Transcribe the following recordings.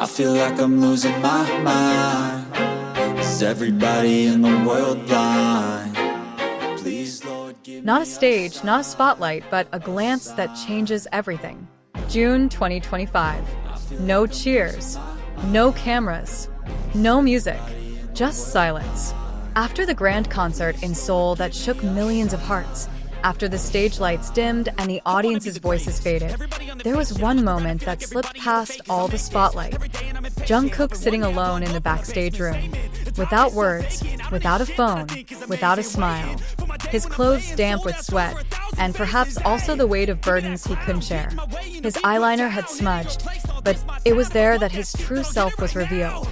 I feel like I'm losing my mind. Is everybody in the world blind? Please, Lord, give me Not a stage, not a spotlight, but a glance that changes everything. June 2025. No cheers, no cameras, no music, just silence. After the grand concert in Seoul that shook millions of hearts, after the stage lights dimmed and the audience's voices faded, there was one moment that slipped past all the spotlight. Jungkook sitting alone in the backstage room, without words, without a phone, without a smile. His clothes damp with sweat, and perhaps also the weight of burdens he couldn't share. His eyeliner had smudged, but it was there that his true self was revealed.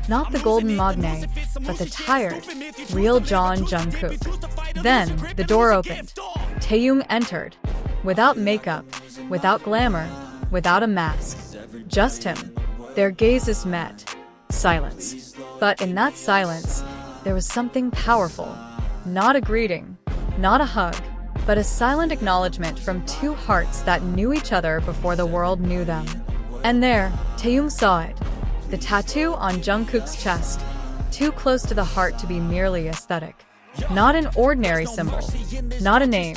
Not the golden magne, but the tired, real John Jungkook. Then, the door opened. Taehyung entered. Without makeup, without glamour, without a mask. Just him. Their gazes met. Silence. But in that silence, there was something powerful. Not a greeting, not a hug, but a silent acknowledgement from two hearts that knew each other before the world knew them. And there, Taehyung saw it. The tattoo on Jungkook's chest, too close to the heart to be merely aesthetic. Not an ordinary symbol, not a name,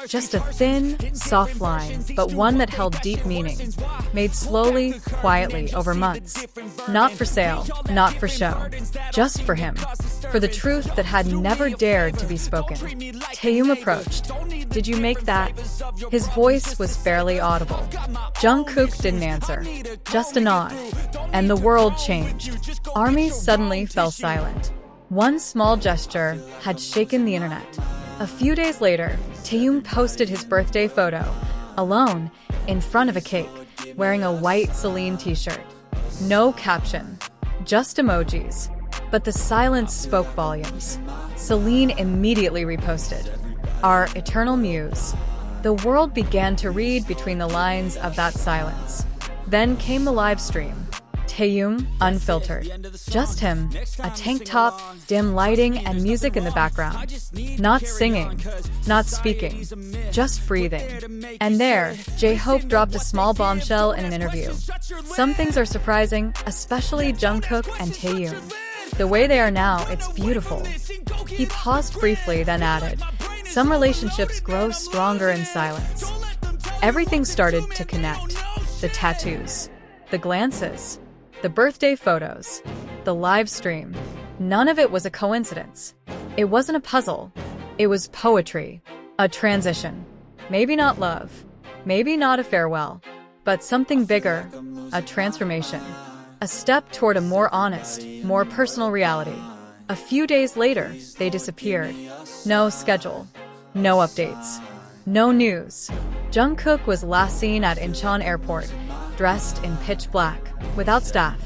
just a thin, soft line, but one that held deep meaning, made slowly, quietly, over months. Not for sale, not for show, just for him, for the truth that had never dared to be spoken. Taehyung approached. "Did you make that?" His voice was barely audible. Jungkook didn't answer, just a nod. And the world changed. Armies suddenly fell silent. One small gesture had shaken the internet. A few days later, Taehyung posted his birthday photo, alone, in front of a cake, wearing a white Celine t-shirt. No caption, just emojis. But the silence spoke volumes. Celine immediately reposted, "Our eternal muse." The world began to read between the lines of that silence. Then came the live stream. Taehyung, unfiltered. Just him, a tank top, dim lighting, and music in the background. Not singing, not speaking, just breathing. And there, J-Hope dropped a small bombshell in an interview. "Some things are surprising, especially Jungkook and Taehyung. The way they are now, it's beautiful." He paused briefly, then added, "Some relationships grow stronger in silence." Everything started to connect. The tattoos, the glances, the birthday photos, the live stream. None of it was a coincidence. It wasn't a puzzle. It was poetry. A transition. Maybe not love. Maybe not a farewell. But something bigger. A transformation. A step toward a more honest, more personal reality. A few days later, they disappeared. No schedule. No updates. No news. Jungkook was last seen at Incheon Airport, dressed in pitch black, without staff.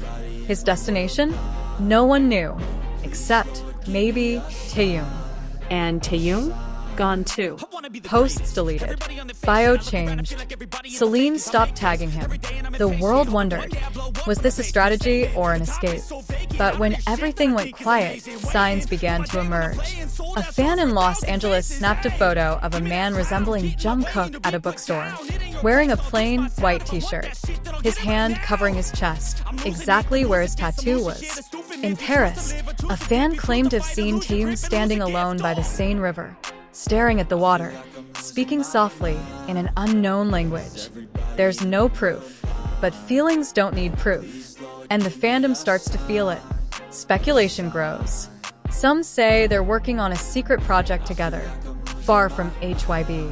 His destination? No one knew, except maybe Taehyung. And Taehyung? Gone too. Posts deleted. Bio changed. Celine stopped tagging him. The world wondered, was this a strategy or an escape? But when everything went quiet, signs began to emerge. A fan in Los Angeles snapped a photo of a man resembling Jungkook at a bookstore, wearing a plain, white t-shirt, his hand covering his chest, exactly where his tattoo was. In Paris, a fan claimed to have seen Taehyung standing alone by the Seine River, staring at the water, speaking softly in an unknown language. There's no proof, but feelings don't need proof, and the fandom starts to feel it. Speculation grows. Some say they're working on a secret project together, far from HYB.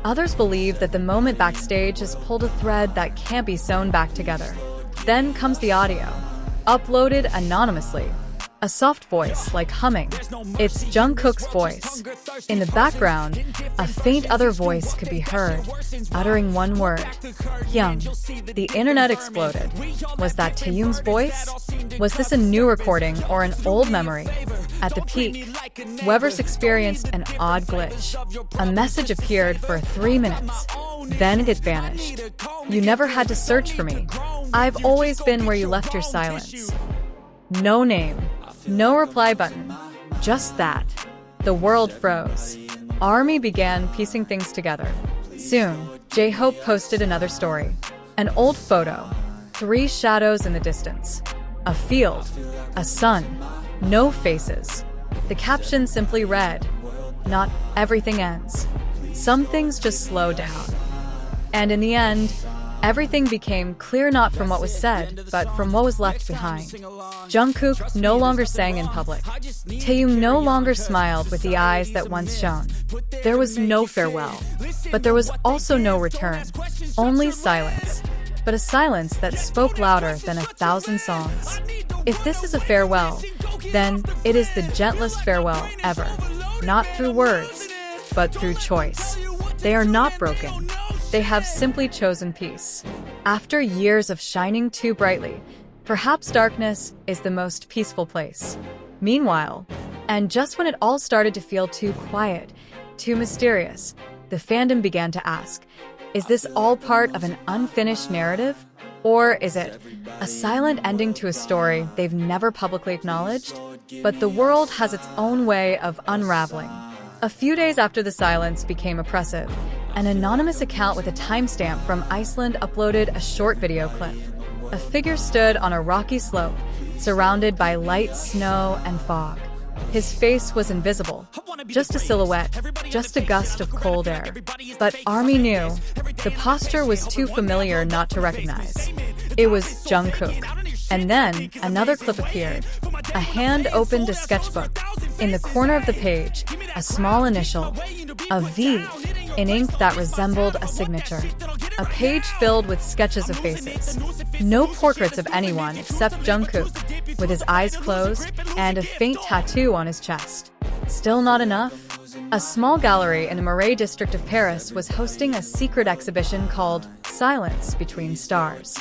Others believe that the moment backstage has pulled a thread that can't be sewn back together. Then comes the audio, uploaded anonymously. A soft voice, like humming. It's Jungkook's voice. In the background, a faint other voice could be heard, uttering one word, Hyung. The internet exploded. Was that Taehyung's voice? Was this a new recording or an old memory? At the peak, Weverse experienced an odd glitch. A message appeared for 3 minutes. Then it vanished. "You never had to search for me. I've always been where you left your silence." No name. No reply button. Just that. The world froze. ARMY began piecing things together. Soon, J-Hope posted another story. An old photo. Three shadows in the distance. A field. A sun. No faces. The caption simply read, "Not everything ends. Some things just slow down." And in the end, everything became clear not from what was said, but from what was left behind. Jungkook no longer sang in public. Taehyung no longer smiled with the eyes that once shone. There was no farewell, but there was also no return. Only silence, but a silence that spoke louder than 1,000 songs. If this is a farewell, then it is the gentlest farewell ever. Not through words, but through choice. They are not broken. They have simply chosen peace. After years of shining too brightly, perhaps darkness is the most peaceful place. Meanwhile, and just when it all started to feel too quiet, too mysterious, the fandom began to ask, is this all part of an unfinished narrative? Or is it a silent ending to a story they've never publicly acknowledged? But the world has its own way of unraveling. A few days after the silence became oppressive, an anonymous account with a timestamp from Iceland uploaded a short video clip. A figure stood on a rocky slope, surrounded by light snow and fog. His face was invisible, just a silhouette, just a gust of cold air. But ARMY knew the posture was too familiar not to recognize. It was Jungkook. And then another clip appeared. A hand opened a sketchbook. In the corner of the page, a small initial, a V, in ink that resembled a signature. A page filled with sketches of faces. No portraits of anyone except Jungkook, with his eyes closed and a faint tattoo on his chest. Still not enough? A small gallery in the Marais district of Paris was hosting a secret exhibition called Silence Between Stars.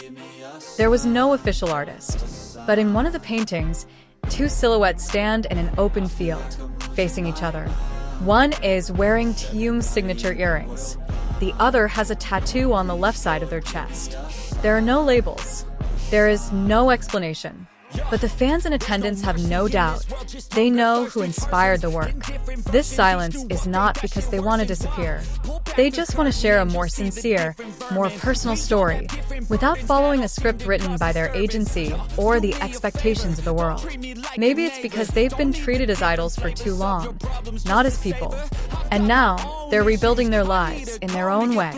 There was no official artist, but in one of the paintings, two silhouettes stand in an open field, facing each other. One is wearing Taehyung's signature earrings. The other has a tattoo on the left side of their chest. There are no labels. There is no explanation. But the fans in attendance have no doubt. They know who inspired the work. This silence is not because they want to disappear. They just want to share a more sincere, more personal story, without following a script written by their agency or the expectations of the world. Maybe it's because they've been treated as idols for too long, not as people. And now, they're rebuilding their lives in their own way.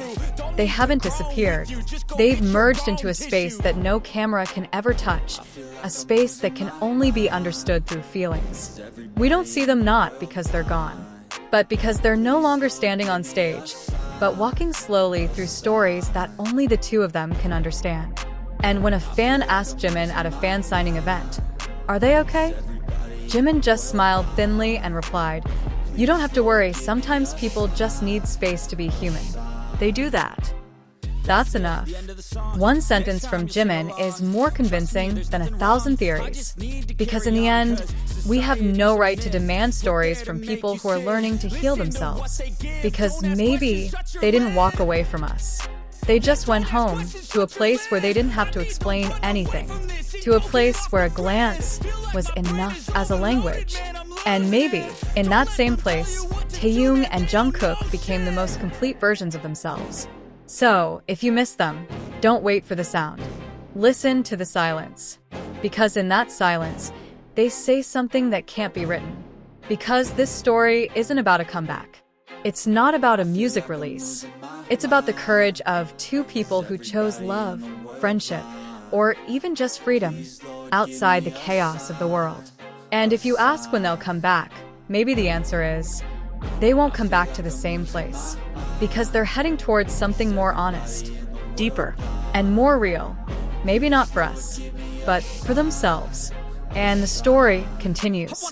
They haven't disappeared. They've merged into a space that no camera can ever touch, a space that can only be understood through feelings. We don't see them not because they're gone, but because they're no longer standing on stage, but walking slowly through stories that only the two of them can understand. And when a fan asked Jimin at a fan signing event, "Are they okay?" Jimin just smiled thinly and replied, "You don't have to worry, sometimes people just need space to be human." They do that. That's enough. One sentence from Jimin is more convincing than 1,000 theories. Because in the end, we have no right to demand stories from people who are learning to heal themselves. Because maybe they didn't walk away from us. They just went home, to a place where they didn't have to explain anything. To a place where a glance was enough as a language. And maybe, in that same place, Taehyung and Jungkook became the most complete versions of themselves. So, if you miss them, don't wait for the sound. Listen to the silence. Because in that silence, they say something that can't be written. Because this story isn't about a comeback. It's not about a music release. It's about the courage of two people who chose love, friendship, or even just freedom, outside the chaos of the world. And if you ask when they'll come back, maybe the answer is, they won't come back to the same place. Because they're heading towards something more honest, deeper, and more real. Maybe not for us, but for themselves. And the story continues.